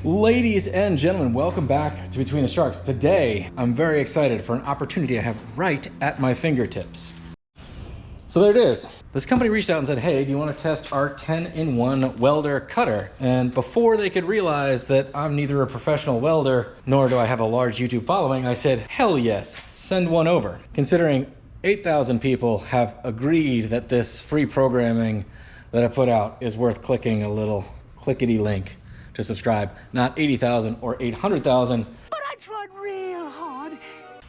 Ladies and gentlemen, welcome back to Between the Sharks. Today, I'm very excited for an opportunity I have right at my fingertips. So there it is. This company reached out and said, hey, do you want to test our 10-in-1 welder cutter? And before they could realize that I'm neither a professional welder, nor do I have a large YouTube following, I said, hell yes, send one over. Considering 8,000 people have agreed that this free programming that I put out is worth clicking a little clickety link to subscribe, not 80,000 or 800,000. But I tried real hard.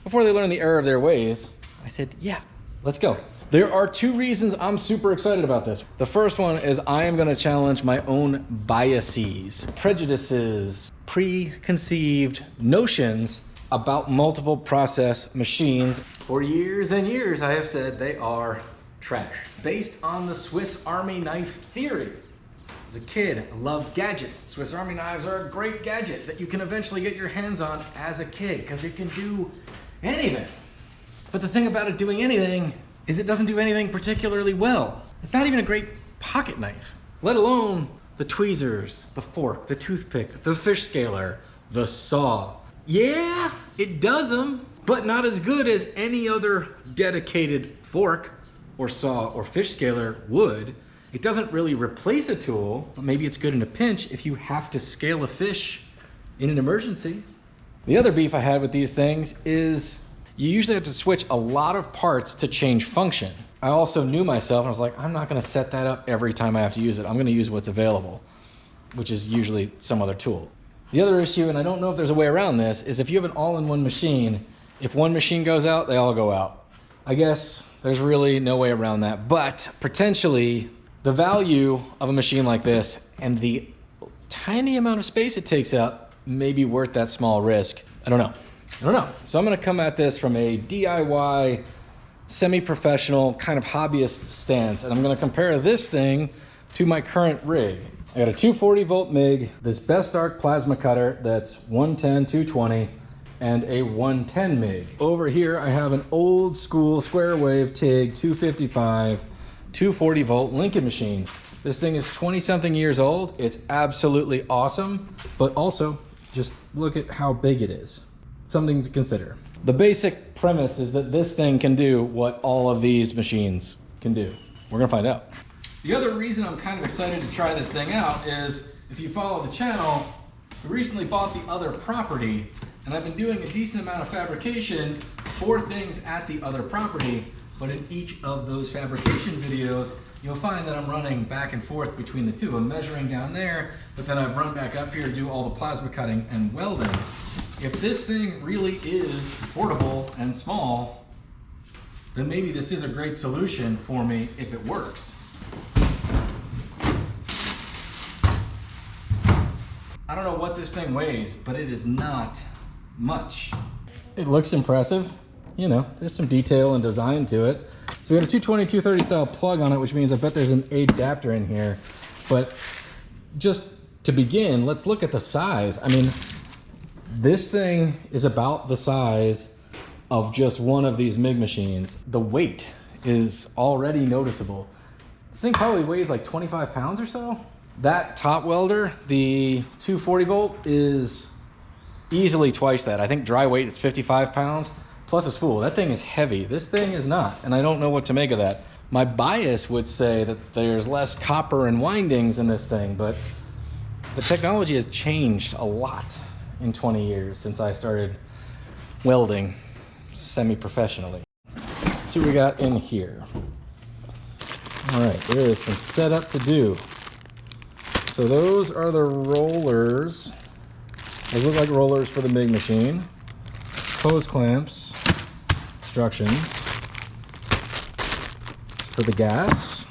Before they learn the error of their ways, I said, yeah, let's go. There are two reasons I'm super excited about this. The first one is I am gonna challenge my own biases, prejudices, preconceived notions about multiple process machines. For years and years, I have said they are trash. Based on the Swiss Army knife theory. As a kid, I loved gadgets. Swiss Army knives are a great gadget that you can eventually get your hands on as a kid because it can do anything. But the thing about it doing anything is it doesn't do anything particularly well. It's not even a great pocket knife, let alone the tweezers, the fork, the toothpick, the fish scaler, the saw. Yeah, it does them, but not as good as any other dedicated fork or saw or fish scaler would. It doesn't really replace a tool, but maybe it's good in a pinch if you have to scale a fish in an emergency. The other beef I had with these things is you usually have to switch a lot of parts to change function. I also knew myself and I was like, I'm not gonna set that up every time I have to use it. I'm gonna use what's available, which is usually some other tool. The other issue, and I don't know if there's a way around this, is if you have an all-in-one machine, if one machine goes out, they all go out. I guess there's really no way around that, but potentially the value of a machine like this and the tiny amount of space it takes up may be worth that small risk. I don't know. So I'm gonna come at this from a DIY, semi-professional, kind of hobbyist stance, and I'm gonna compare this thing to my current rig. I got a 240 volt MIG, this Bestarc plasma cutter that's 110, 220, and a 110 MIG. Over here, I have an old school square wave TIG 255, 240 volt Lincoln machine. This thing is 20 something years old. It's absolutely awesome, but also just look at how big it is. Something to consider. The basic premise is that this thing can do what all of these machines can do. We're gonna find out. The other reason I'm kind of excited to try this thing out is if you follow the channel, we recently bought the other property and I've been doing a decent amount of fabrication for things at the other property. But in each of those fabrication videos, you'll find that I'm running back and forth between the two. I'm measuring down there, but then I've run back up here to do all the plasma cutting and welding. If this thing really is portable and small, then maybe this is a great solution for me if it works. I don't know what this thing weighs, but it is not much. It looks impressive. You know, there's some detail and design to it. So we got a 220, 230 style plug on it, which means I bet there's an adapter in here. But just to begin, let's look at the size. I mean, this thing is about the size of just one of these MIG machines. The weight is already noticeable. This thing probably weighs like 25 pounds or so. That top welder, the 240 volt, is easily twice that. I think dry weight is 55 pounds. Plus a spool. That thing is heavy. This thing is not, and I don't know what to make of that. My bias would say that there's less copper and windings in this thing, but the technology has changed a lot in 20 years since I started welding semi-professionally. Let's see what we got in here. All right, there is some setup to do. So those are the rollers. Those look like rollers for the MIG machine. Hose clamps, instructions for the gas,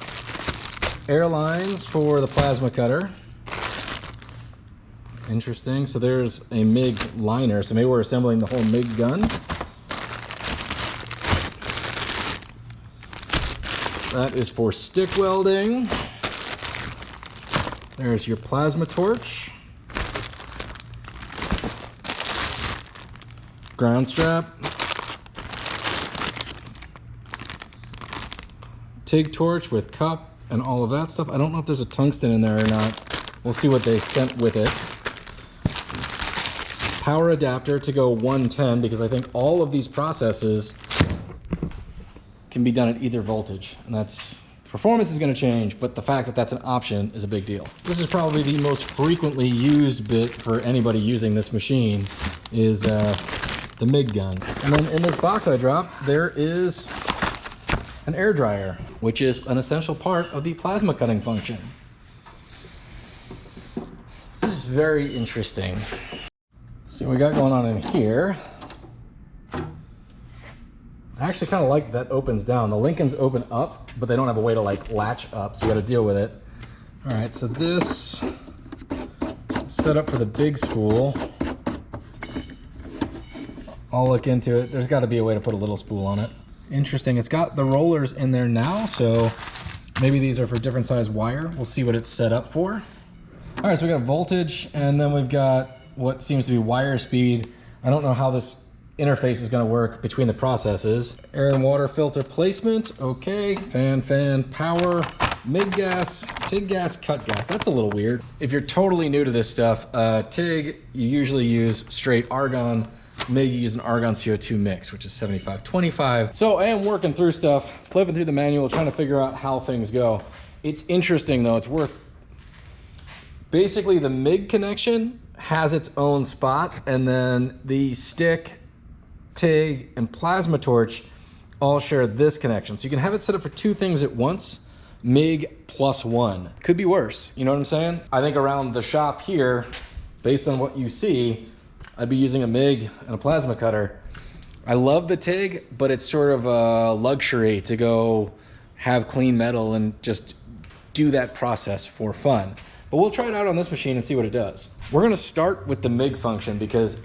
air lines for the plasma cutter. Interesting. So there's a MIG liner. So maybe we're assembling the whole MIG gun. That is for stick welding. There's your plasma torch. Ground strap, TIG torch with cup and all of that stuff. I don't know if there's a tungsten in there or not. We'll see what they sent with it. power adapter to go 110 because I think all of these processes can be done at either voltage, and that's performance is going to change, but the fact that that's an option is a big deal. This is probably the most frequently used bit for anybody using this machine is the MIG gun. And then in this box I dropped, there is an air dryer, which is an essential part of the plasma cutting function. This is very interesting. See what we got going on in here. I actually kind of like that opens down. The Lincolns open up, but they don't have a way to like latch up, so you got to deal with it. All right, so this is set up for the big spool. I'll look into it. There's got to be a way to put a little spool on it. Interesting. It's got the rollers in there now, so maybe these are for different size wire. We'll see what it's set up for. All right, so we got voltage, and then we've got what seems to be wire speed. I don't know how this interface is going to work between the processes. Air and water filter placement. Okay. Fan, power, MIG gas, TIG gas, cut gas. That's a little weird. If you're totally new to this stuff, TIG, you usually use straight argon. MIG, you use an argon CO2 mix, which is 75-25. So I am working through stuff, flipping through the manual, trying to figure out how things go. It's interesting though. It's worth, basically the MIG connection has its own spot, and then the stick, TIG, and plasma torch all share this connection. So you can have it set up for two things at once, MIG plus one. Could be worse, you know what I'm saying? I think around the shop here, based on what you see, I'd be using a MIG and a plasma cutter. I love the TIG, but it's sort of a luxury to go have clean metal and just do that process for fun. But we'll try it out on this machine and see what it does. We're gonna start with the MIG function because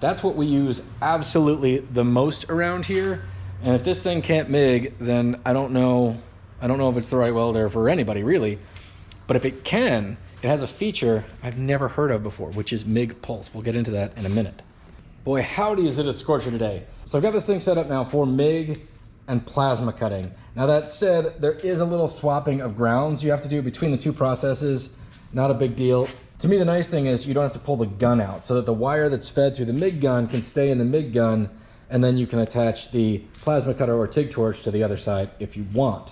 that's what we use absolutely the most around here. And if this thing can't MIG, then I don't know if it's the right welder for anybody really. But if it can, it has a feature I've never heard of before, which is MIG pulse. We'll get into that in a minute. Boy, howdy is it a scorcher today. So I've got this thing set up now for MIG and plasma cutting. Now that said, there is a little swapping of grounds you have to do between the two processes. Not a big deal. To me, the nice thing is you don't have to pull the gun out, so that the wire that's fed through the MIG gun can stay in the MIG gun, and then you can attach the plasma cutter or TIG torch to the other side if you want.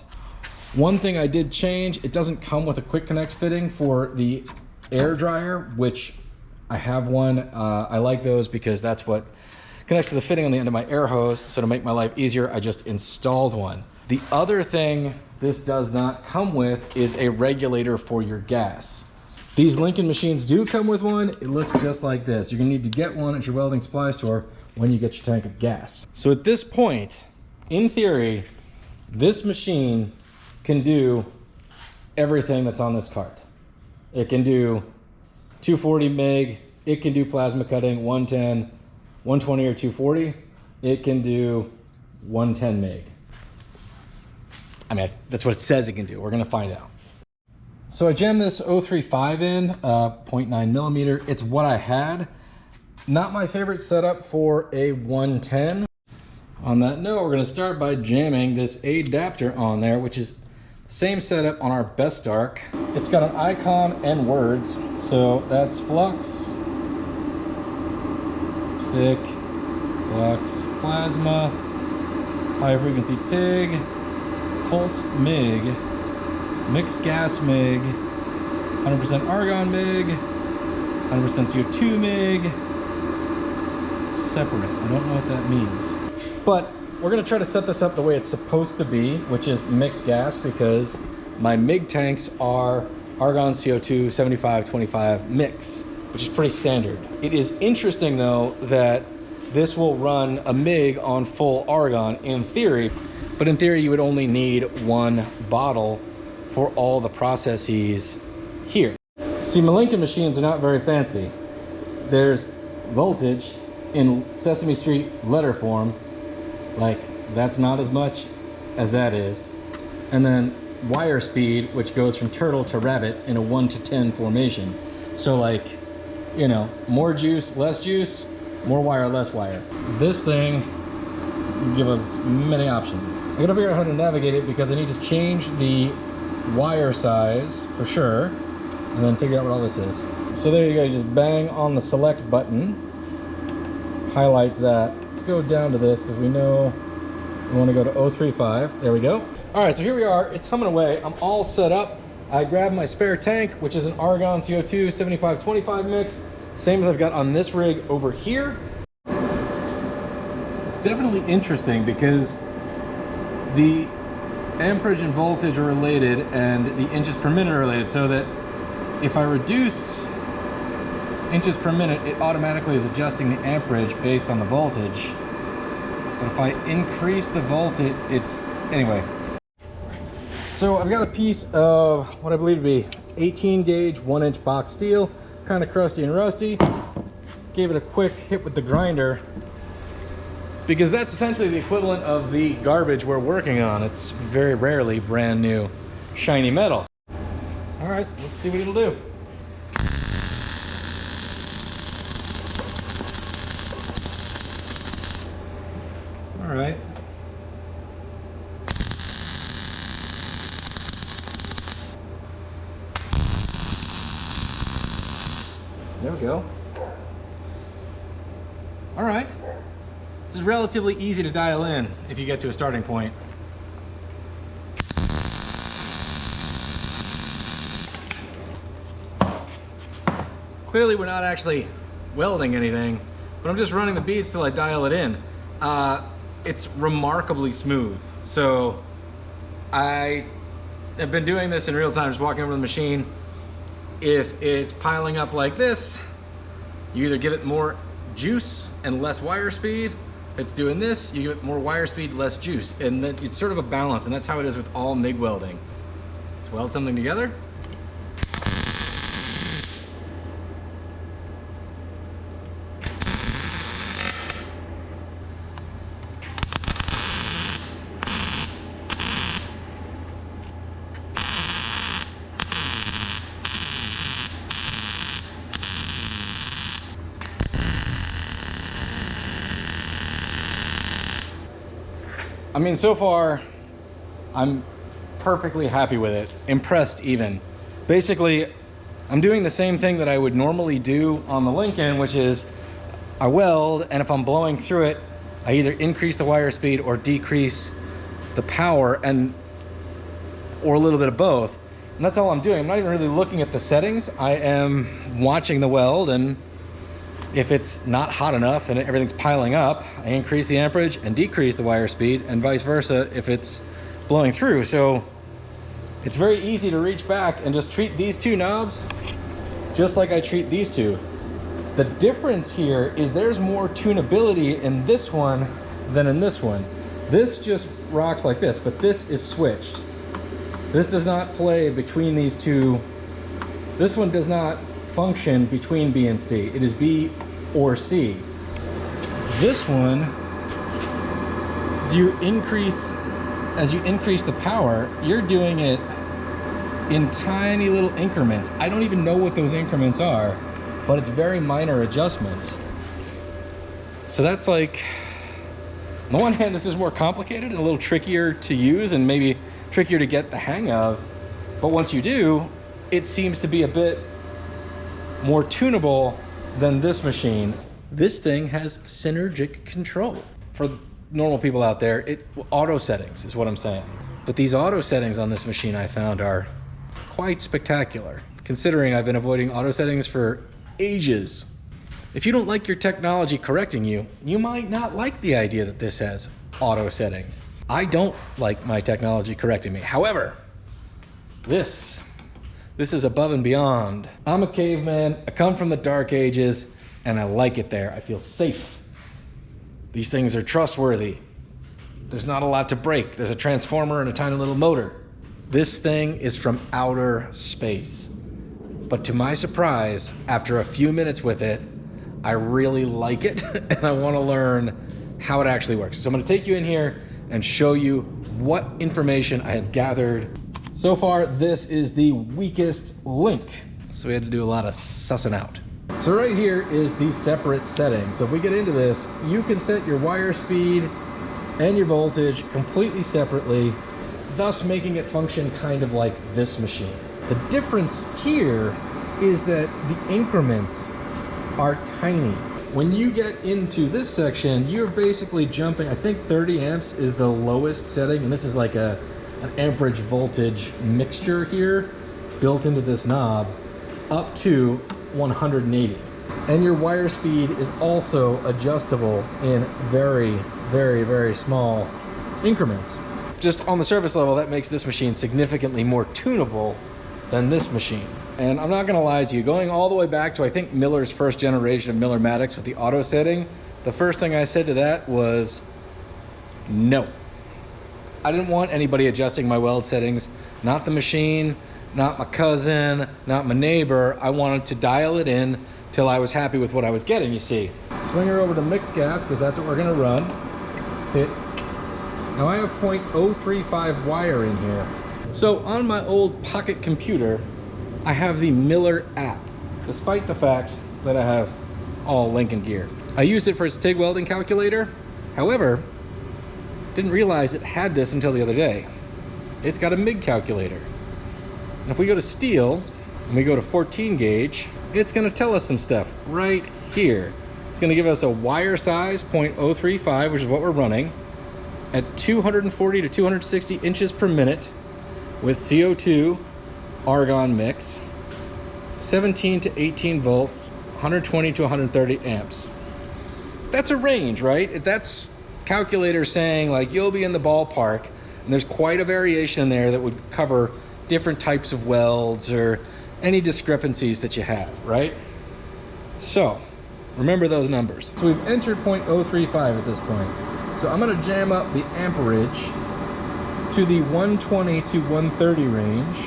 One thing I did change, it doesn't come with a quick connect fitting for the air dryer, which I have one. I like those because that's what connects to the fitting on the end of my air hose. So to make my life easier, I just installed one. The other thing this does not come with is a regulator for your gas. These Lincoln machines do come with one. It looks just like this. You're gonna need to get one at your welding supply store when you get your tank of gas. So at this point, in theory, this machine can do everything that's on this cart. It can do 240 MIG, it can do plasma cutting, 110, 120 or 240. It can do 110 MIG. I mean, that's what it says it can do. We're gonna find out. So I jammed this 035 in, 0.9 millimeter. It's what I had. Not my favorite setup for a 110. On that note, we're gonna start by jamming this adapter on there, which is the same setup on our Bestarc. It's got an icon and words. So that's FLUX, stick, FLUX, plasma, high frequency TIG, pulse MIG, mixed gas MIG, 100% argon MIG, 100% CO2 MIG, separate. I don't know what that means. But we're gonna try to set this up the way it's supposed to be, which is mixed gas, because my MIG tanks are argon CO2 75-25 mix, which is pretty standard. It is interesting though that this will run a MIG on full argon in theory, but in theory you would only need one bottle for all the processes here. See, my Lincoln machines are not very fancy. There's voltage in Sesame Street letter form, like that's not as much as that is. And then wire speed, which goes from turtle to rabbit in a 1 to 10 formation. So like, you know, more juice, less juice, more wire, less wire. This thing gives us many options. I gotta figure out how to navigate it because I need to change the wire size for sure, and then figure out what all this is. So there you go, you just bang on the select button highlights that. Let's go down to this because we know we want to go to 035. There we go. All right, so here we are. It's humming away. I'm all set up. I grabbed my spare tank, which is an Argon CO2 75-25 mix, same as I've got on this rig over here. It's definitely interesting because the amperage and voltage are related and the inches per minute are related, so that if I reduce inches per minute, it automatically is adjusting the amperage based on the voltage. But if I increase the voltage, anyway. So I've got a piece of what I believe to be 18 gauge 1-inch box steel, kind of crusty and rusty. Gave it a quick hit with the grinder because that's essentially the equivalent of the garbage we're working on. It's very rarely brand new shiny metal. All right, let's see what it'll do. All right. There we go. All right. This is relatively easy to dial in if you get to a starting point. Clearly we're not actually welding anything, but I'm just running the beads till I dial it in. It's remarkably smooth. So I have been doing this in real time, just walking over the machine. If it's piling up like this, you either give it more juice and less wire speed. If it's doing this, you give it more wire speed, less juice. And then it's sort of a balance, and that's how it is with all MIG welding. Let's weld something together. I mean, so far, I'm perfectly happy with it, impressed even. Basically, I'm doing the same thing that I would normally do on the Lincoln, which is I weld, and if I'm blowing through it, I either increase the wire speed or decrease the power, or a little bit of both. And that's all I'm doing. I'm not even really looking at the settings. I am watching the weld, and if it's not hot enough and everything's piling up, I increase the amperage and decrease the wire speed, and vice versa if it's blowing through. So it's very easy to reach back and just treat these two knobs just like I treat these two. The difference here is there's more tunability in this one than in this one. This just rocks like this, but this is switched. This does not play between these two. This one does not function between B and C. It is B or C. This one, as you increase the power, you're doing it in tiny little increments. I don't even know what those increments are, but it's very minor adjustments. So that's like, on the one hand, this is more complicated and a little trickier to use and maybe trickier to get the hang of, but once you do, it seems to be a bit more tunable than this machine. This thing has synergic control. For normal people out there, auto settings is what I'm saying. But these auto settings on this machine I found are quite spectacular, considering I've been avoiding auto settings for ages. If you don't like your technology correcting you, you might not like the idea that this has auto settings. I don't like my technology correcting me. However, this is above and beyond. I'm a caveman, I come from the dark ages, and I like it there. I feel safe. These things are trustworthy. There's not a lot to break. There's a transformer and a tiny little motor. This thing is from outer space. But to my surprise, after a few minutes with it, I really like it, and I want to learn how it actually works. So I'm going to take you in here and show you what information I have gathered. So far, this is the weakest link. So we had to do a lot of sussing out. So right here is the separate setting. So if we get into this, you can set your wire speed and your voltage completely separately, thus making it function kind of like this machine. The difference here is that the increments are tiny. When you get into this section, you're basically jumping, I think 30 amps is the lowest setting, and this is like an amperage voltage mixture here built into this knob, up to 180. And your wire speed is also adjustable in very, very, very small increments. Just on the surface level, that makes this machine significantly more tunable than this machine. And I'm not gonna lie to you, going all the way back to, I think, Miller's first generation of Miller-Matics with the auto setting, the first thing I said to that was, no. I didn't want anybody adjusting my weld settings, not the machine, not my cousin, not my neighbor. I wanted to dial it in till I was happy with what I was getting, you see. Swing her over to mixed gas, because that's what we're gonna run. Hit. Now I have 0.035 wire in here. So on my old pocket computer, I have the Miller app, despite the fact that I have all Lincoln gear. I used it for its TIG welding calculator. However, didn't realize it had this until the other day. It's got a Mig calculator. And if we go to steel and we go to 14 gauge, it's gonna tell us some stuff right here. It's gonna give us a wire size, 0.035, which is what we're running, at 240 to 260 inches per minute with CO2 argon mix, 17 to 18 volts, 120 to 130 amps. That's a range, right? That's calculator saying like you'll be in the ballpark, and there's quite a variation in there that would cover different types of welds or any discrepancies that you have, right? So remember those numbers. So we've entered 0.035 at this point. So I'm gonna jam up the amperage to the 120 to 130 range.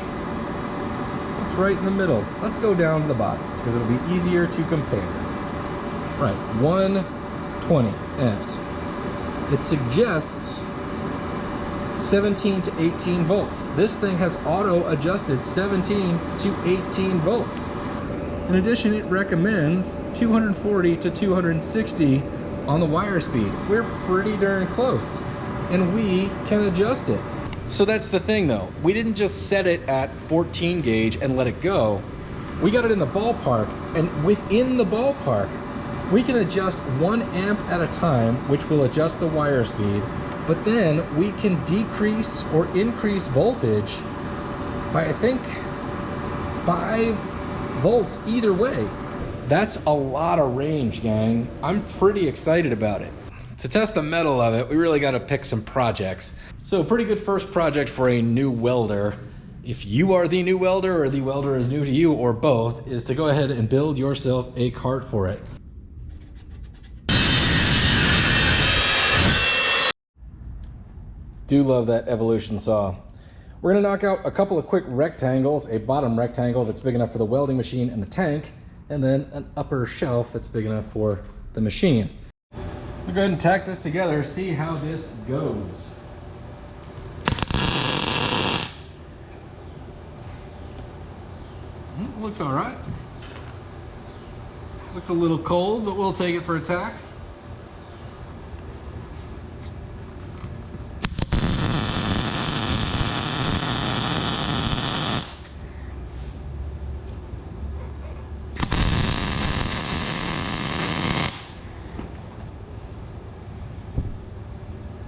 It's right in the middle. Let's go down to the bottom because it'll be easier to compare. Right, 120 amps. It suggests 17 to 18 volts. This thing has auto adjusted 17 to 18 volts. In addition, it recommends 240 to 260 on the wire speed. We're pretty darn close, and we can adjust it. So that's the thing though. We didn't just set it at 14 gauge and let it go. We got it in the ballpark, and within the ballpark, we can adjust 1 amp at a time, which will adjust the wire speed, but then we can decrease or increase voltage by, I think, 5 volts either way. That's a lot of range, gang. I'm pretty excited about it. To test the metal of it, we really got to pick some projects. So pretty good first project for a new welder, if you are the new welder or the welder is new to you or both, is to go ahead and build yourself a cart for it. Do love that Evolution saw. We're gonna knock out a couple of quick rectangles, a bottom rectangle that's big enough for the welding machine and the tank, and then an upper shelf that's big enough for the machine. We'll go ahead and tack this together, see how this goes. Looks all right. Looks a little cold, but we'll take it for a tack.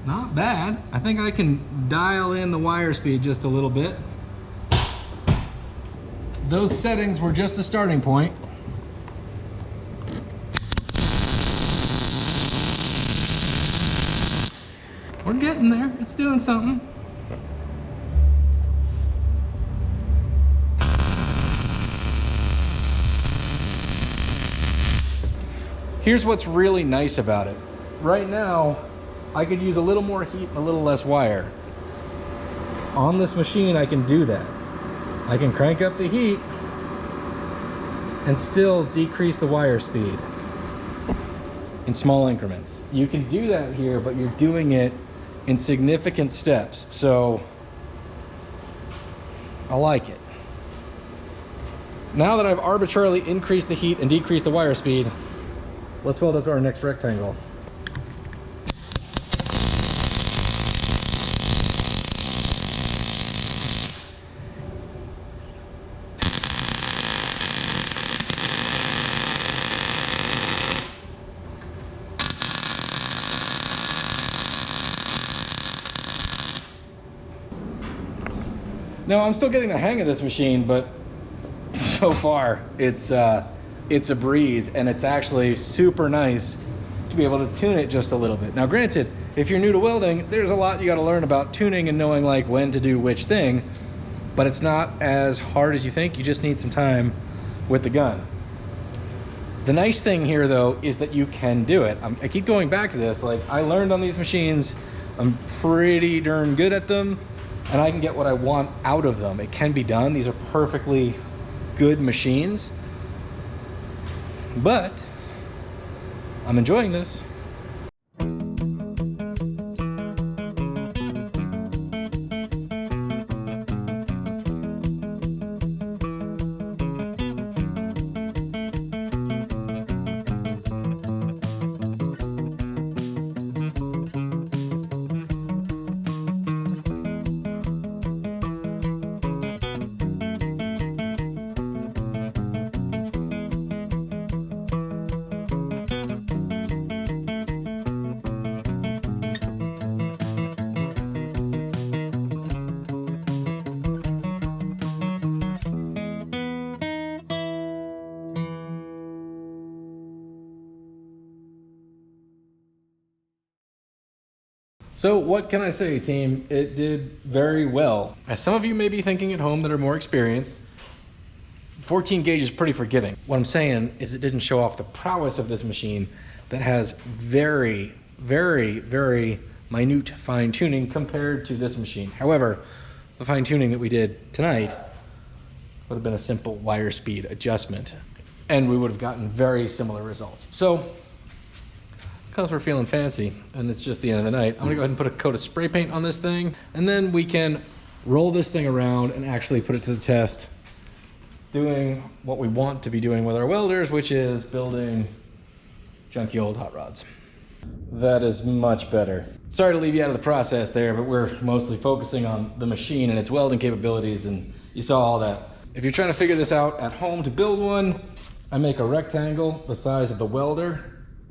Not bad. I think I can dial in the wire speed just a little bit. Those settings were just a starting point. We're getting there. It's doing something. Here's what's really nice about it. Right now, I could use a little more heat and a little less wire. On this machine, I can do that. I can crank up the heat and still decrease the wire speed in small increments. You can do that here, but you're doing it in significant steps. So I like it. Now that I've arbitrarily increased the heat and decreased the wire speed, let's weld up to our next rectangle. Now, I'm still getting the hang of this machine, but so far it's a breeze, and it's actually super nice to be able to tune it just a little bit. Now, granted, if you're new to welding, there's a lot you got to learn about tuning and knowing like when to do which thing, but it's not as hard as you think. You just need some time with the gun. The nice thing here though is that you can do it. I keep going back to this, like I learned on these machines, I'm pretty darn good at them, and I can get what I want out of them. It can be done. These are perfectly good machines, but I'm enjoying this. So what can I say, team? It did very well. As some of you may be thinking at home that are more experienced, 14 gauge is pretty forgiving. What I'm saying is it didn't show off the prowess of this machine that has very, very, very minute fine tuning compared to this machine. However, the fine tuning that we did tonight would have been a simple wire speed adjustment, and we would have gotten very similar results. So, because we're feeling fancy and it's just the end of the night, I'm gonna go ahead and put a coat of spray paint on this thing, and then we can roll this thing around and actually put it to the test, doing what we want to be doing with our welders, which is building junky old hot rods. That is much better. Sorry to leave you out of the process there, but we're mostly focusing on the machine and its welding capabilities, and you saw all that. If you're trying to figure this out at home to build one, I make a rectangle the size of the welder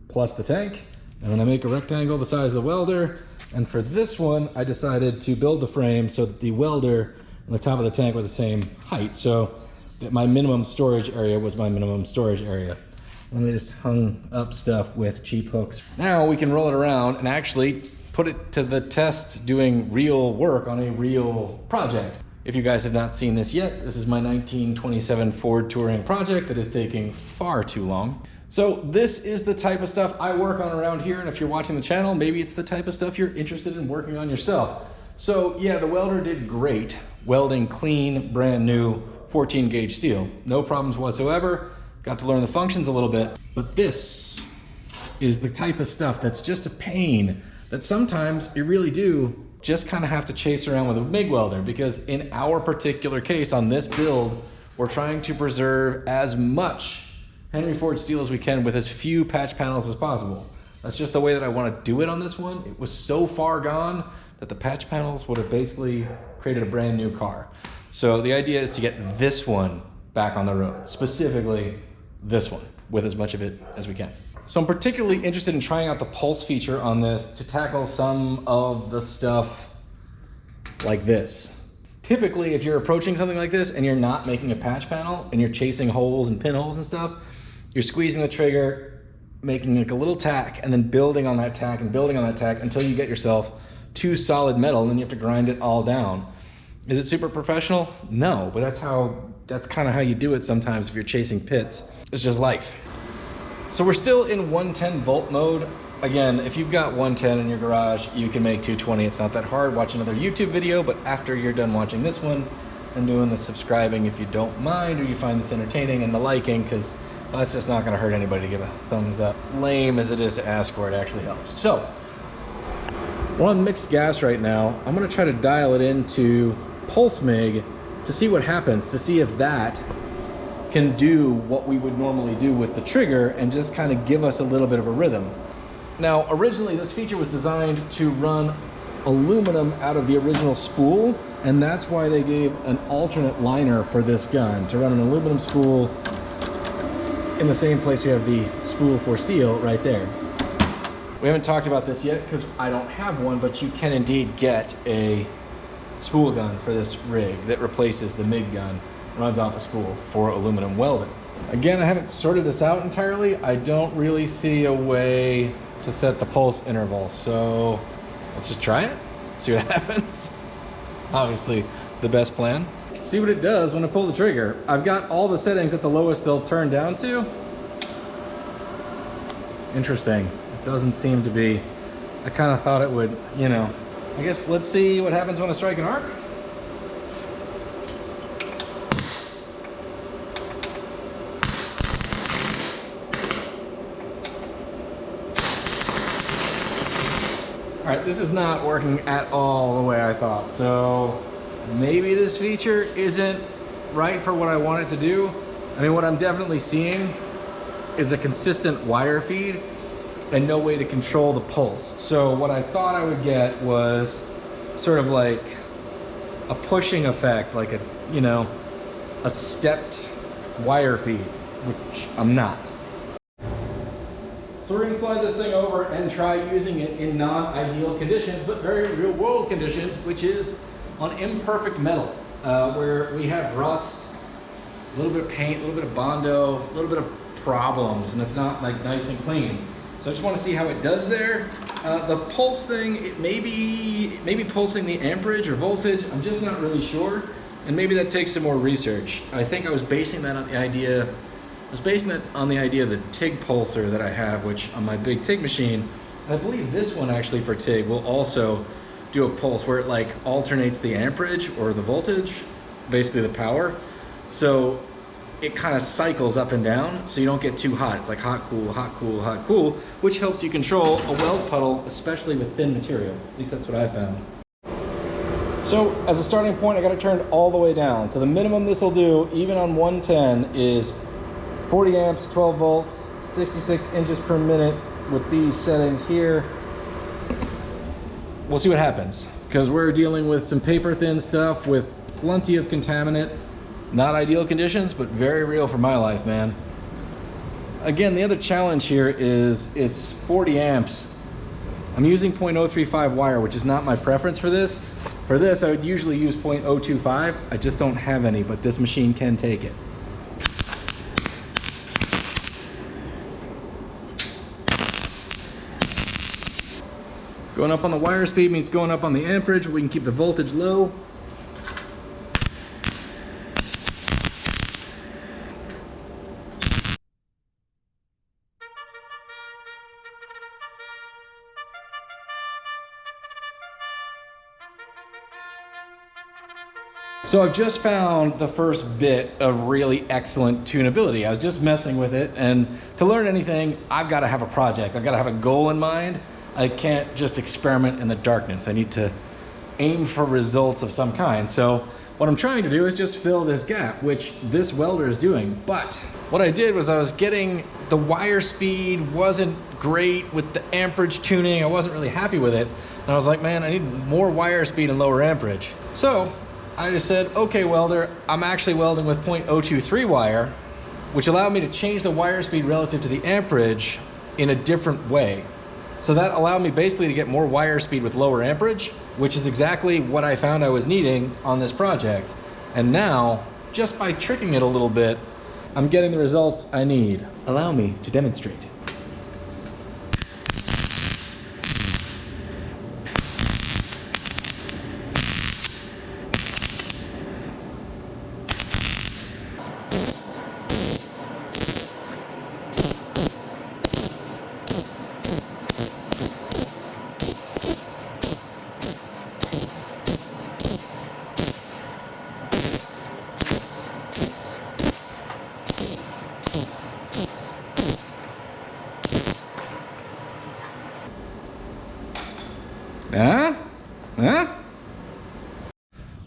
plus the tank, and then I make a rectangle the size of the welder. And for this one, I decided to build the frame so that the welder and the top of the tank were the same height, so that my minimum storage area was my minimum storage area. And I just hung up stuff with cheap hooks. Now we can roll it around and actually put it to the test doing real work on a real project. If you guys have not seen this yet, this is my 1927 Ford Touring project that is taking far too long. So this is the type of stuff I work on around here, and if you're watching the channel, maybe it's the type of stuff you're interested in working on yourself. So yeah, the welder did great. Welding clean, brand new 14 gauge steel. No problems whatsoever. Got to learn the functions a little bit. But this is the type of stuff that's just a pain, that sometimes you really do just kind of have to chase around with a Mig Welder, because in our particular case on this build, we're trying to preserve as much Henry Ford steel as we can with as few patch panels as possible. That's just the way that I want to do it on this one. It was so far gone that the patch panels would have basically created a brand new car. So the idea is to get this one back on the road, specifically this one, with as much of it as we can. So I'm particularly interested in trying out the pulse feature on this to tackle some of the stuff like this. Typically, if you're approaching something like this and you're not making a patch panel and you're chasing holes and pinholes and stuff, you're squeezing the trigger, making like a little tack, and then building on that tack and building on that tack until you get yourself to solid metal, and then you have to grind it all down. Is it super professional? No, but that's kind of how you do it sometimes if you're chasing pits. It's just life. So we're still in 110 volt mode. Again, if you've got 110 in your garage, you can make 220. It's not that hard. Watch another YouTube video, but after you're done watching this one and doing the subscribing, if you don't mind or you find this entertaining, and the liking, because that's just not going to hurt anybody to give a thumbs up. Lame as it is to ask for, it actually helps. So we're on mixed gas right now. I'm going to try to dial it into pulse Mig to see what happens, to see if that can do what we would normally do with the trigger and just kind of give us a little bit of a rhythm. Now, originally this feature was designed to run aluminum out of the original spool, and that's why they gave an alternate liner for this gun, to run an aluminum spool in the same place we have the spool for steel right there. We haven't talked about this yet because I don't have one, but you can indeed get a spool gun for this rig that replaces the MIG gun, runs off a spool for aluminum welding. Again, I haven't sorted this out entirely. I don't really see a way to set the pulse interval, so let's just try it, see what happens. Obviously, the best plan. See what it does when I pull the trigger. I've got all the settings at the lowest they'll turn down to. Interesting. It doesn't seem to be. I kind of thought it would, you know. I guess let's see what happens when I strike an arc. All right, this is not working at all the way I thought. So maybe this feature isn't right for what I want it to do. I mean, what I'm definitely seeing is a consistent wire feed and no way to control the pulse. So what I thought I would get was sort of like a pushing effect, like a, you know, a stepped wire feed, which I'm not. So we're gonna slide this thing over and try using it in non-ideal conditions, but very real world conditions, which is on imperfect metal, where we have rust, a little bit of paint, a little bit of Bondo, a little bit of problems, and it's not like nice and clean. So I just want to see how it does there. The pulse thing, it may be pulsing the amperage or voltage. I'm just not really sure, and maybe that takes some more research. I think I was basing that on the idea. I was basing that on the idea of the TIG pulser that I have, which on my big TIG machine, and I believe this one actually for TIG will also do a pulse where it like alternates the amperage or the voltage, basically the power. So it kind of cycles up and down, so you don't get too hot. It's like hot, cool, hot, cool, hot, cool, which helps you control a weld puddle, especially with thin material. At least that's what I found. So as a starting point, I got it turned all the way down. So the minimum this will do, even on 110, is 40 amps, 12 volts, 66 inches per minute with these settings here. We'll see what happens, because we're dealing with some paper thin stuff with plenty of contaminant. Not ideal conditions, but very real for my life, man. Again, the other challenge here is it's 40 amps. I'm using 0.035 wire, which is not my preference for this. For this, I would usually use 0.025. I just don't have any, but this machine can take it. Going up on the wire speed means going up on the amperage. We can keep the voltage low. So I've just found the first bit of really excellent tunability. I was just messing with it, and to learn anything, I've got to have a project. I've got to have a goal in mind. I can't just experiment in the darkness. I need to aim for results of some kind. So what I'm trying to do is just fill this gap, which this welder is doing. But what I did was I was getting the wire speed wasn't great with the amperage tuning. I wasn't really happy with it. And I was like, man, I need more wire speed and lower amperage. So I just said, okay, welder, I'm actually welding with 0.023 wire, which allowed me to change the wire speed relative to the amperage in a different way. So that allowed me basically to get more wire speed with lower amperage, which is exactly what I found I was needing on this project. And now, just by tricking it a little bit, I'm getting the results I need. Allow me to demonstrate.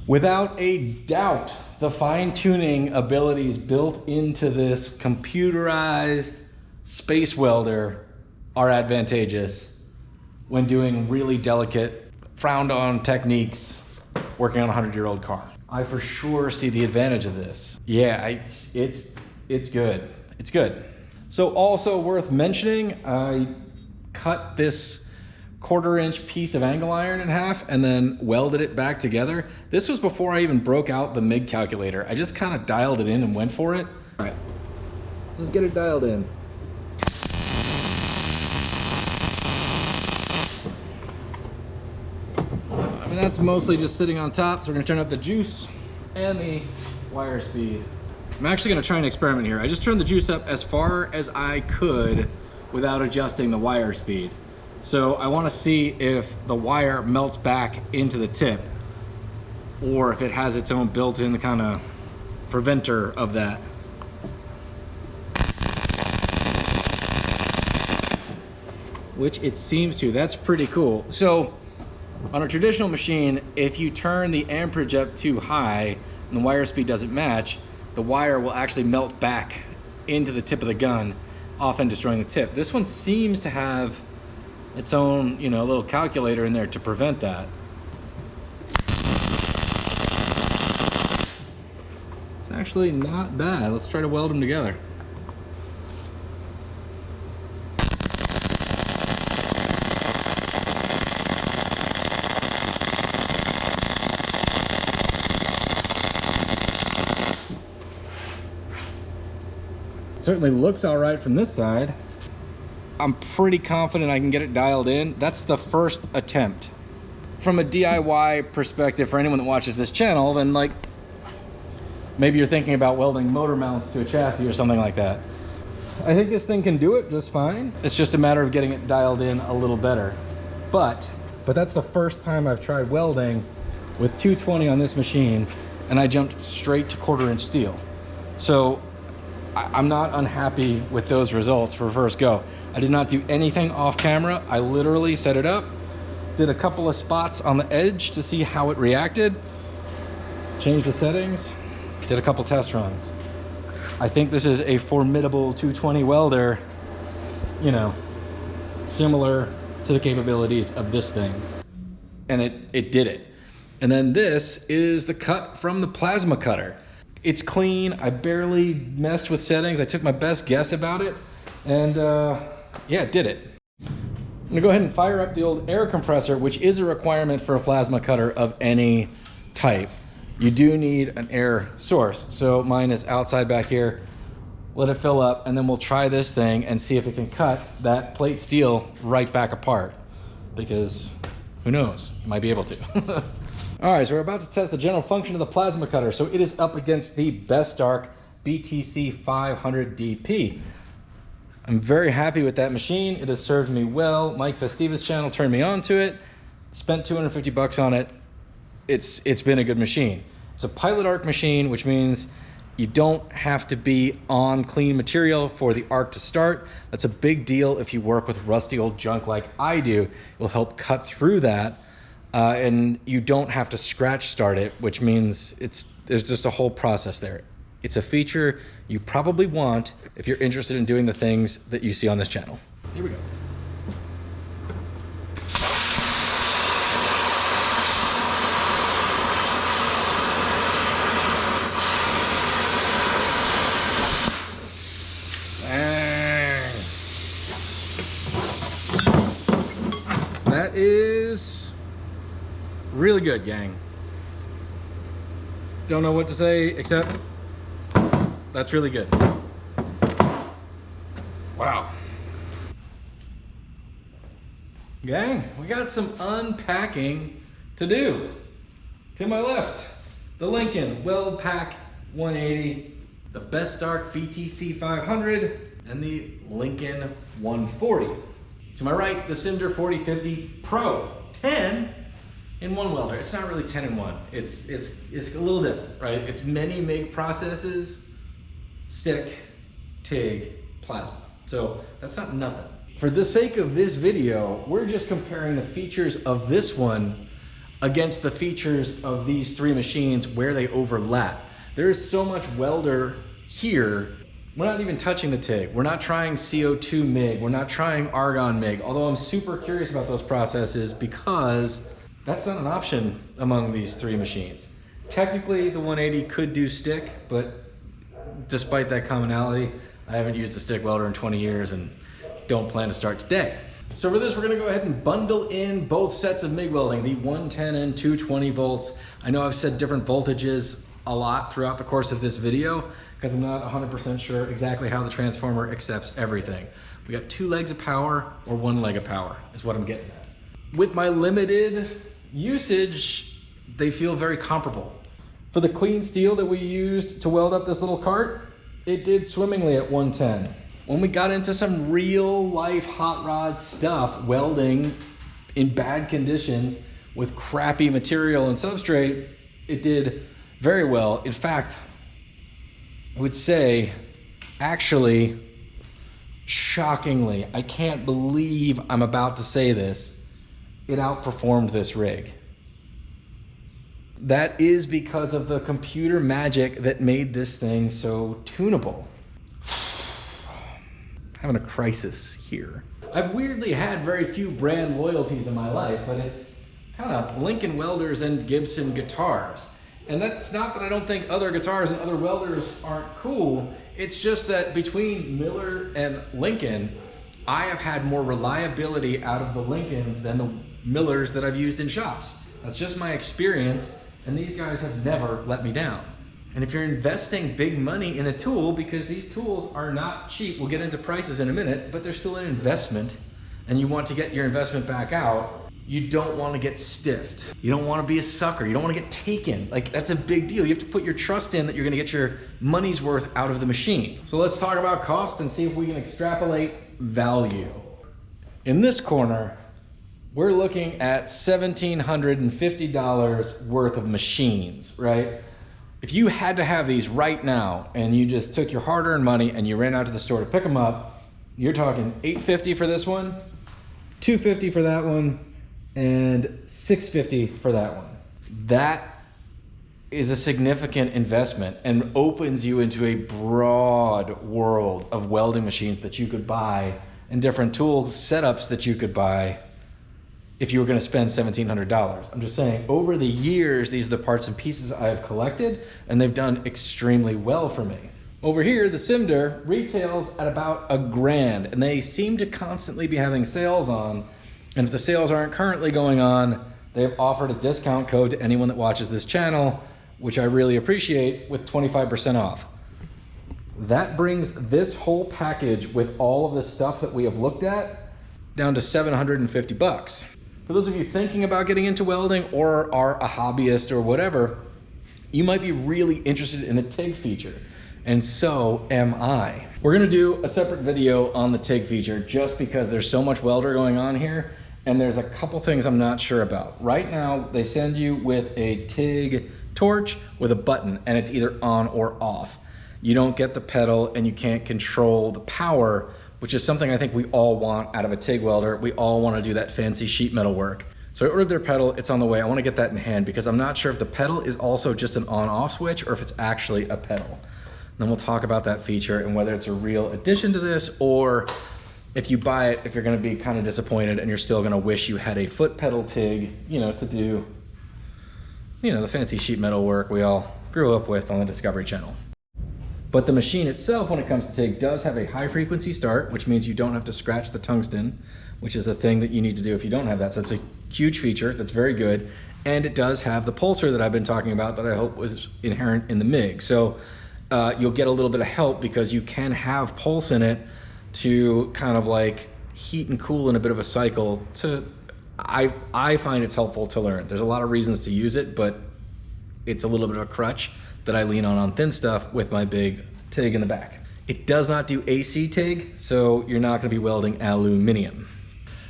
Without a doubt, the fine-tuning abilities built into this computerized space welder are advantageous when doing really delicate, frowned-on techniques working on a 100-year-old car. I for sure see the advantage of this. Yeah, it's good. It's good. So also worth mentioning, I cut this 1/4-inch piece of angle iron in half and then welded it back together. This was before I even broke out the MIG calculator. I just kind of dialed it in and went for it. All right, just get it dialed in. I mean, that's mostly just sitting on top, so we're gonna turn up the juice and the wire speed. I'm actually gonna try an experiment here. I just turned the juice up as far as I could without adjusting the wire speed. So I wanna see if the wire melts back into the tip or if it has its own built-in kind of preventer of that. Which it seems to. That's pretty cool. So on a traditional machine, if you turn the amperage up too high and the wire speed doesn't match, the wire will actually melt back into the tip of the gun, often destroying the tip. This one seems to have its own, you know, little calculator in there to prevent that. It's actually not bad. Let's try to weld them together. It certainly looks all right from this side. I'm pretty confident I can get it dialed in. That's the first attempt. From a DIY perspective, for anyone that watches this channel, then like, maybe you're thinking about welding motor mounts to a chassis or something like that. I think this thing can do it just fine. It's just a matter of getting it dialed in a little better. But that's the first time I've tried welding with 220 on this machine, and I jumped straight to 1/4-inch steel. So I'm not unhappy with those results for first go. I did not do anything off camera. I literally set it up, did a couple of spots on the edge to see how it reacted, changed the settings, did a couple test runs. I think this is a formidable 220 welder, you know, similar to the capabilities of this thing. And it did it. And then this is the cut from the plasma cutter. It's clean. I barely messed with settings. I took my best guess about it, and yeah, it did it. I'm gonna go ahead and fire up the old air compressor, which is a requirement for a plasma cutter of any type. You do need an air source. So mine is outside back here. Let it fill up, and then we'll try this thing and see if it can cut that plate steel right back apart, because who knows, might be able to. All right, so we're about to test the general function of the plasma cutter. So it is up against the Bestarc BTC 500 DP. I'm very happy with that machine. It has served me well. Mike Festiva's channel turned me on to it. Spent 250 bucks on it. It's been a good machine. It's a pilot arc machine, which means you don't have to be on clean material for the arc to start. That's a big deal if you work with rusty old junk like I do. It will help cut through that. And you don't have to scratch start it, which means there's just a whole process there. It's a feature you probably want if you're interested in doing the things that you see on this channel. Here we go. That is really good, gang. Don't know what to say except that's really good. Wow. Gang, we got some unpacking to do. To my left, the Lincoln Weld Pack 180, the Bestarc BTC 500, and the Lincoln 140. To my right, the Simder 4050 Pro 10 in one welder. It's not really 10 in one. It's a little different, right? It's many MIG processes, stick, TIG, plasma. So that's not nothing. For the sake of this video, we're just comparing the features of this one against the features of these three machines where they overlap. There is so much welder here. We're not even touching the TIG. We're not trying CO2 MIG. We're not trying argon MIG, although I'm super curious about those processes because that's not an option among these three machines. Technically, the 180 could do stick, but despite that commonality, I haven't used a stick welder in 20 years and don't plan to start today. So for this, we're gonna go ahead and bundle in both sets of MIG welding, the 110 and 220 volts. I know I've said different voltages a lot throughout the course of this video because I'm not 100% sure exactly how the transformer accepts everything. We got 2 legs of power or 1 leg of power is what I'm getting at. With my limited usage, they feel very comparable. For the clean steel that we used to weld up this little cart, it did swimmingly at 110. When we got into some real life hot rod stuff, welding in bad conditions with crappy material and substrate, it did very well. In fact, I would say, actually, shockingly, I can't believe I'm about to say this, it outperformed this rig. That is because of the computer magic that made this thing so tunable. Having a crisis here. I've weirdly had very few brand loyalties in my life, but it's kind of Lincoln welders and Gibson guitars. And that's not that I don't think other guitars and other welders aren't cool. It's just that between Miller and Lincoln, I have had more reliability out of the Lincolns than the Millers that I've used in shops. That's just my experience, and these guys have never let me down. And if you're investing big money in a tool, because these tools are not cheap, we'll get into prices in a minute, but they're still an investment, and you want to get your investment back out, you don't want to get stiffed. You don't want to be a sucker. You don't want to get taken. Like, that's a big deal. You have to put your trust in that you're going to get your money's worth out of the machine. So let's talk about cost and see if we can extrapolate value. In this corner, we're looking at $1,750 worth of machines, right? If you had to have these right now and you just took your hard-earned money and you ran out to the store to pick them up, you're talking $850 for this one, $250 for that one, and $650 for that one. That is a significant investment and opens you into a broad world of welding machines that you could buy and different tool setups that you could buy if you were going to spend $1,700. I'm just saying, over the years, these are the parts and pieces I've collected, and they've done extremely well for me. Over here, the Simder retails at about $1,000, and they seem to constantly be having sales on. And if the sales aren't currently going on, they've offered a discount code to anyone that watches this channel, which I really appreciate, with 25% off. That brings this whole package with all of the stuff that we have looked at down to $750. For those of you thinking about getting into welding or are a hobbyist or whatever, you might be really interested in the TIG feature, and so am I. We're gonna do a separate video on the TIG feature just because there's so much welder going on here, and there's a couple things I'm not sure about. Right now, they send you with a TIG torch with a button, and it's either on or off. You don't get the pedal, and you can't control the power, which is something I think we all want out of a TIG welder. We all want to do that fancy sheet metal work. So I ordered their pedal, it's on the way. I want to get that in hand because I'm not sure if the pedal is also just an on-off switch or if it's actually a pedal. Then we'll talk about that feature and whether it's a real addition to this, or if you buy it, if you're going to be kind of disappointed and you're still going to wish you had a foot pedal TIG, you know, to do, you know, the fancy sheet metal work we all grew up with on the Discovery Channel. But the machine itself, when it comes to TIG, does have a high frequency start, which means you don't have to scratch the tungsten, which is a thing that you need to do if you don't have that. So it's a huge feature that's very good. And it does have the pulser that I've been talking about that I hope was inherent in the MIG. So you'll get a little bit of help because you can have pulse in it to kind of like heat and cool in a bit of a cycle. I find it's helpful to learn. There's a lot of reasons to use it, but it's a little bit of a crutch that I lean on thin stuff with my big TIG in the back. It does not do AC TIG, so you're not gonna be welding aluminum.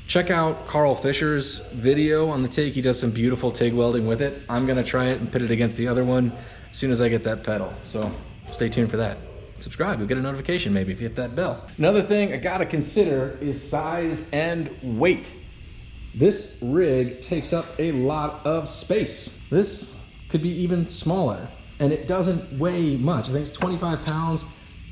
Check out Carl Fisher's video on the TIG. He does some beautiful TIG welding with it. I'm gonna try it and pit it against the other one as soon as I get that pedal. So stay tuned for that. Subscribe, you'll get a notification maybe if you hit that bell. Another thing I gotta consider is size and weight. This rig takes up a lot of space. This could be even smaller, and it doesn't weigh much. I think it's 25 pounds.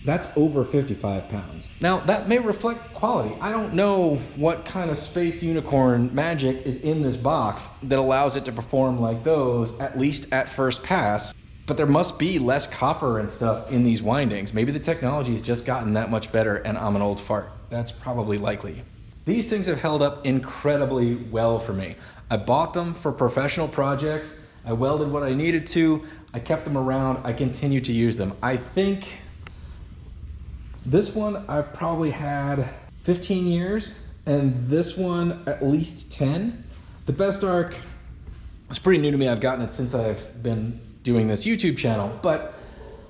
That's over 55 pounds. Now, that may reflect quality. I don't know what kind of space unicorn magic is in this box that allows it to perform like those, at least at first pass, but there must be less copper and stuff in these windings. Maybe the technology's just gotten that much better and I'm an old fart. That's probably likely. These things have held up incredibly well for me. I bought them for professional projects. I welded what I needed to. I kept them around. I continue to use them. I think this one I've probably had 15 years, and this one at least 10. The Bestarc is pretty new to me. I've gotten it since I've been doing this YouTube channel, but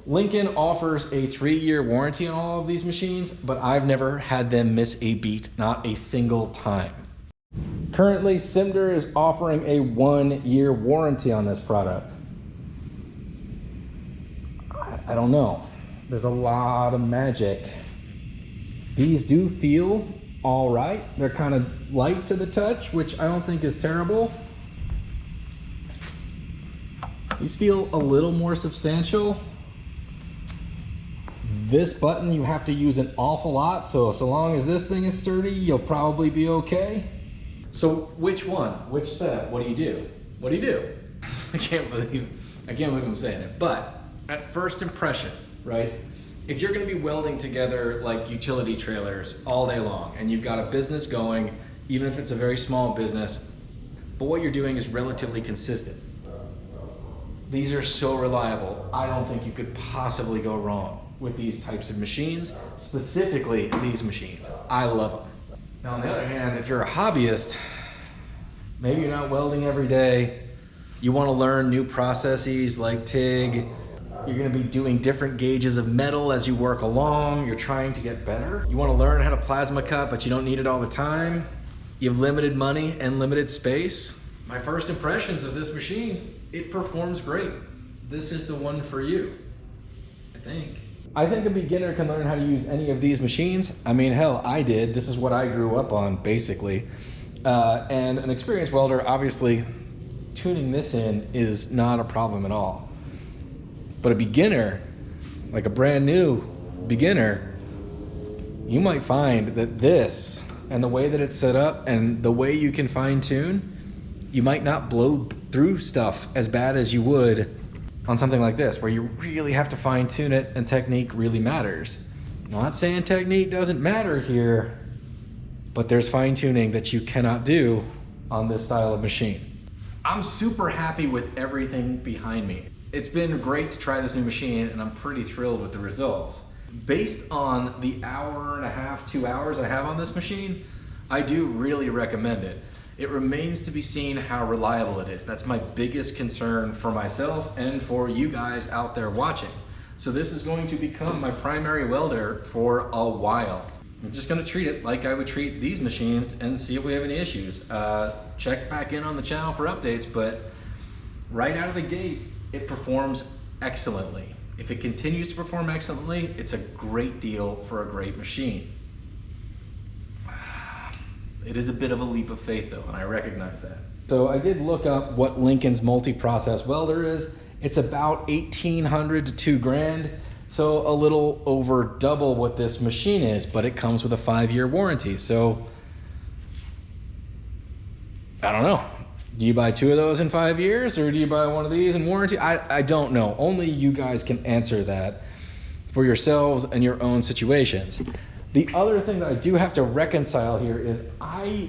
Lincoln offers a 3-year warranty on all of these machines, but I've never had them miss a beat, not a single time. Currently, Simder is offering a 1-year warranty on this product. I don't know. There's a lot of magic. These do feel all right. They're kind of light to the touch, which I don't think is terrible. These feel a little more substantial. This button you have to use an awful lot, so long as this thing is sturdy, you'll probably be okay. So which one? Which setup? What do you do? What do you do? I can't believe I'm saying it. But at first impression, right? If you're gonna be welding together like utility trailers all day long, and you've got a business going, even if it's a very small business, but what you're doing is relatively consistent. These are so reliable. I don't think you could possibly go wrong with these types of machines, specifically these machines. I love them. Now, on the other hand, if you're a hobbyist, maybe you're not welding every day, you want to learn new processes like TIG, you're going to be doing different gauges of metal as you work along, you're trying to get better, you want to learn how to plasma cut, but you don't need it all the time, you have limited money and limited space. My first impressions of this machine, it performs great. This is the one for you, I think. I think a beginner can learn how to use any of these machines. I mean, hell, I did. This is what I grew up on, basically. And an experienced welder, obviously, tuning this in is not a problem at all. But a beginner, like a brand new beginner, you might find that this, and the way that it's set up, and the way you can fine tune, you might not blow through stuff as bad as you would on something like this, where you really have to fine tune it and technique really matters. I'm not saying technique doesn't matter here, but there's fine tuning that you cannot do on this style of machine. I'm super happy with everything behind me. It's been great to try this new machine, and I'm pretty thrilled with the results. Based on the hour and a half, 2 hours I have on this machine, I do really recommend it. It remains to be seen how reliable it is. That's my biggest concern for myself and for you guys out there watching. So this is going to become my primary welder for a while. I'm just gonna treat it like I would treat these machines and see if we have any issues. Check back in on the channel for updates, but right out of the gate, it performs excellently. If it continues to perform excellently, it's a great deal for a great machine. It is a bit of a leap of faith though, and I recognize that. So I did look up what Lincoln's multi-process welder is. It's about 1,800 to 2 grand. So a little over double what this machine is, but it comes with a 5-year warranty. So I don't know. Do you buy 2 of those in 5 years, or do you buy one of these in warranty? I don't know. Only you guys can answer that for yourselves and your own situations. The other thing that I do have to reconcile here is I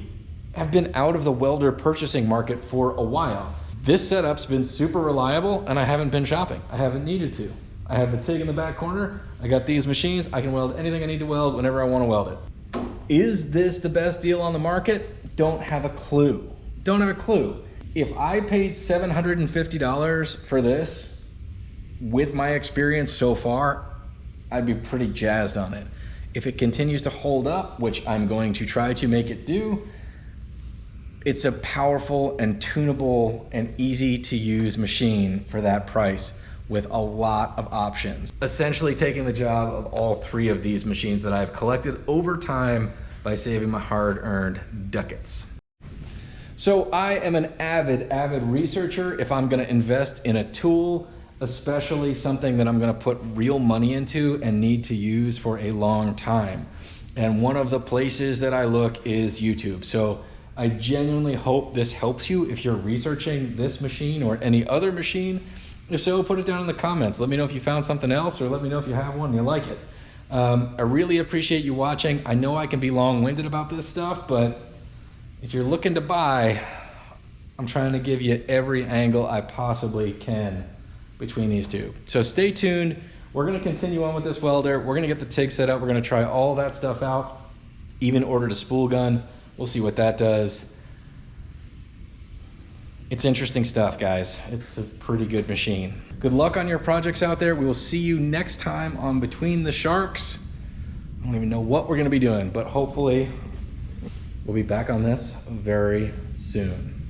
have been out of the welder purchasing market for a while. This setup's been super reliable, and I haven't been shopping. I haven't needed to. I have the TIG in the back corner. I got these machines. I can weld anything I need to weld whenever I want to weld it. Is this the best deal on the market? Don't have a clue. Don't have a clue. If I paid $750 for this, with my experience so far, I'd be pretty jazzed on it. If it continues to hold up, which I'm going to try to make it do, it's a powerful and tunable and easy to use machine for that price with a lot of options. Essentially taking the job of all 3 of these machines that I've collected over time by saving my hard-earned ducats. So I am an avid researcher. If I'm gonna invest in a tool, especially something that I'm gonna put real money into and need to use for a long time. And one of the places that I look is YouTube. So I genuinely hope this helps you if you're researching this machine or any other machine. If so, put it down in the comments. Let me know if you found something else, or let me know if you have one and you like it. I really appreciate you watching. I know I can be long-winded about this stuff, but if you're looking to buy, I'm trying to give you every angle I possibly can between these two. So stay tuned. We're gonna continue on with this welder. We're gonna get the TIG set up. We're gonna try all that stuff out, even ordered a spool gun. We'll see what that does. It's interesting stuff, guys. It's a pretty good machine. Good luck on your projects out there. We will see you next time on Between the Sharks. I don't even know what we're gonna be doing, but hopefully we'll be back on this very soon.